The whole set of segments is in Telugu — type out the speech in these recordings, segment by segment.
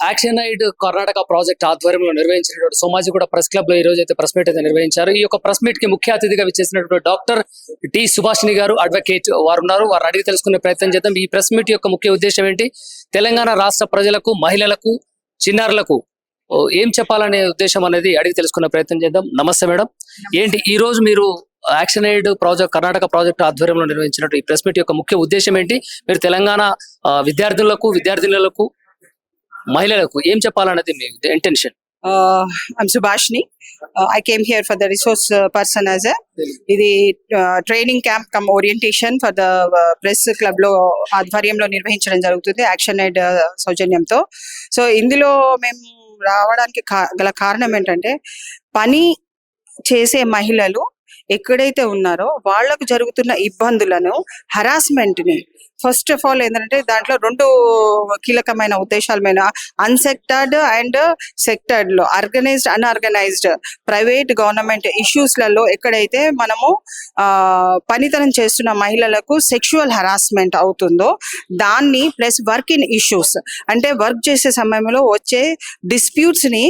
యాక్షన్ ఎయిడ్ కర్ణాటక ప్రాజెక్ట్ ఆధ్వర్యంలో నిర్వహించినటువంటి సోమాజిగూడ ప్రెస్ క్లబ్ లో ఈ రోజు అయితే ప్రెస్ మీట్ అయితే నిర్వహించారు. ఈ యొక్క ప్రెస్ మీట్ కి ముఖ్య అతిథిగా విచ్చేసినటువంటి డాక్టర్ టి సుభాషిణి గారు, అడ్వకేట్ వారు ఉన్నారు. వారు అడిగి తెలుసుకునే ప్రయత్నం చేద్దాం. ఈ ప్రెస్ మీట్ యొక్క ముఖ్య ఉద్దేశం ఏంటి, తెలంగాణ రాష్ట్ర ప్రజలకు, మహిళలకు, చిన్నారులకు ఏం చెప్పాలనే ఉద్దేశం అనేది అడిగి తెలుసుకునే ప్రయత్నం చేద్దాం. నమస్తే మేడం, ఏంటి ఈ రోజు మీరు action aid project Karnataka project ఆధ్వర్యంలో నిర్వహించినట్టు ఈ ప్రెస్ మీట్ యొక్క ముఖ్య ఉద్దేశం ఏంటి, మీరు తెలంగాణ విద్యార్థులకు, విద్యార్థినులకు, మహిళలకు ఏం చెప్పాలనేది మీ intention? I'm Subhashini. I came here for the resource person as a ఇది training camp come orientation for the press club లో ఆధ్వర్యంలో నిర్వహించడం జరుగుతుంది యాక్షన్ ఎయిడ్ సౌజన్యంతో. సో ఇందులో మేము రావడానికి గల కారణం ఏంటంటే, పని చేసే మహిళలు ఎక్కడైతే ఉన్నారో వాళ్లకు జరుగుతున్న ఇబ్బందులను, హరాస్మెంట్ ని, ఫస్ట్ ఆఫ్ ఆల్ ఏంటంటే దాంట్లో రెండు కీలకమైన ఉద్దేశాలమైన అన్సెక్టర్డ్ అండ్ సెక్టర్డ్ లో, ఆర్గనైజ్డ్, అన్ఆర్గనైజ్డ్, ప్రైవేట్, గవర్నమెంట్ ఇష్యూస్లలో ఎక్కడైతే మనము పనితనం చేస్తున్న మహిళలకు సెక్షువల్ హరాస్మెంట్ అవుతుందో దాన్ని, ప్లస్ వర్క్ ఇన్ ఇష్యూస్ అంటే వర్క్ చేసే సమయంలో వచ్చే డిస్ప్యూట్స్ ని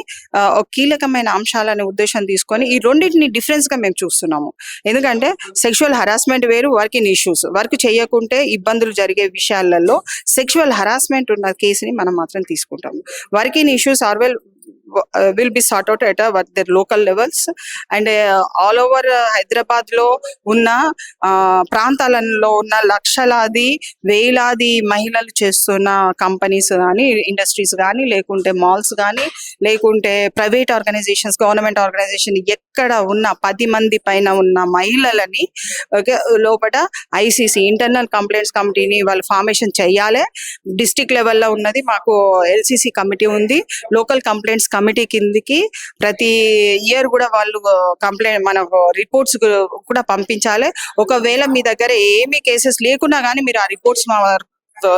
ఒక కీలకమైన అంశాలని ఉద్దేశం తీసుకొని ఈ రెండింటిని డిఫరెన్స్ గా మేము చూస్తున్నాము. ఎందుకంటే సెక్షువల్ హరాస్మెంట్ వేరు, వర్క్ ఇన్ ఇష్యూస్. వర్క్ చేయకుంటే ఇబ్బందులు జరిగే విషయాలలో సెక్షువల్ హరాస్మెంట్ ఉన్న కేసుని మనం మాత్రం తీసుకుంటాము. Work in issues are will be sought out at their local levels and all over Hyderabad లో ఉన్న ప్రాంతాలలో ఉన్న లక్షలాది, వేలాది మహిళలు చేస్తున్న కంపెనీస్ కానీ, ఇండస్ట్రీస్ కానీ, లేకుంటే మాల్స్ కానీ, లేకుంటే ప్రైవేట్ ఆర్గనైజేషన్స్, గవర్నమెంట్ ఆర్గనైజేషన్, ఎక్కడ ఉన్న 10 మంది పైన ఉన్న మహిళలని లోపల ఐసీసీ ఇంటర్నల్ కంప్లైంట్స్ కమిటీని వాళ్ళు ఫార్మేషన్ చేయాలి. డిస్ట్రిక్ట్ లెవెల్లో ఉన్నది మాకు ఎల్సిసి కమిటీ ఉంది. లోకల్ కంప్లైంట్స్ కమిటీ కిందికి ప్రతి ఇయర్ కూడా వాళ్ళు కంప్లైంట్ మనకు రిపోర్ట్స్ కూడా పంపించాలి. ఒకవేళ మీ దగ్గర ఏమీ కేసెస్ లేకున్నా కానీ మీరు ఆ రిపోర్ట్స్ మా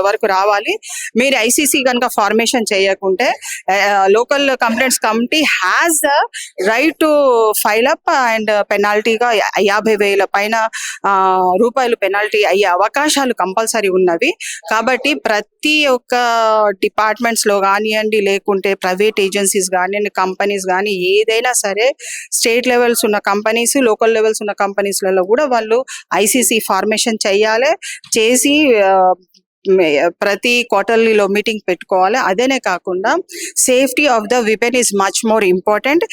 వరకు రావాలి. మీరు ఐసీసీ కనుక ఫార్మేషన్ చేయకుంటే local complaints committee has the right to file up and పెనాల్టీగా 50,000 పైన రూపాయలు పెనాల్టీ అయ్యే అవకాశాలు కంపల్సరీ ఉన్నవి. కాబట్టి ప్రతి ఒక్క డిపార్ట్మెంట్స్ లో కానివ్వండి, లేకుంటే ప్రైవేట్ ఏజెన్సీస్ కానివ్వండి, కంపెనీస్ కానీ, ఏదైనా సరే స్టేట్ లెవెల్స్ ఉన్న కంపెనీస్, లోకల్ లెవెల్స్ ఉన్న కంపెనీస్లలో కూడా వాళ్ళు ఐసీసీ ఫార్మేషన్ చేయాలి. చేసి ప్రతి క్వార్టర్లీలో మీటింగ్ పెట్టుకోవాలి. అదేనే కాకుండా safety of the women is much more important.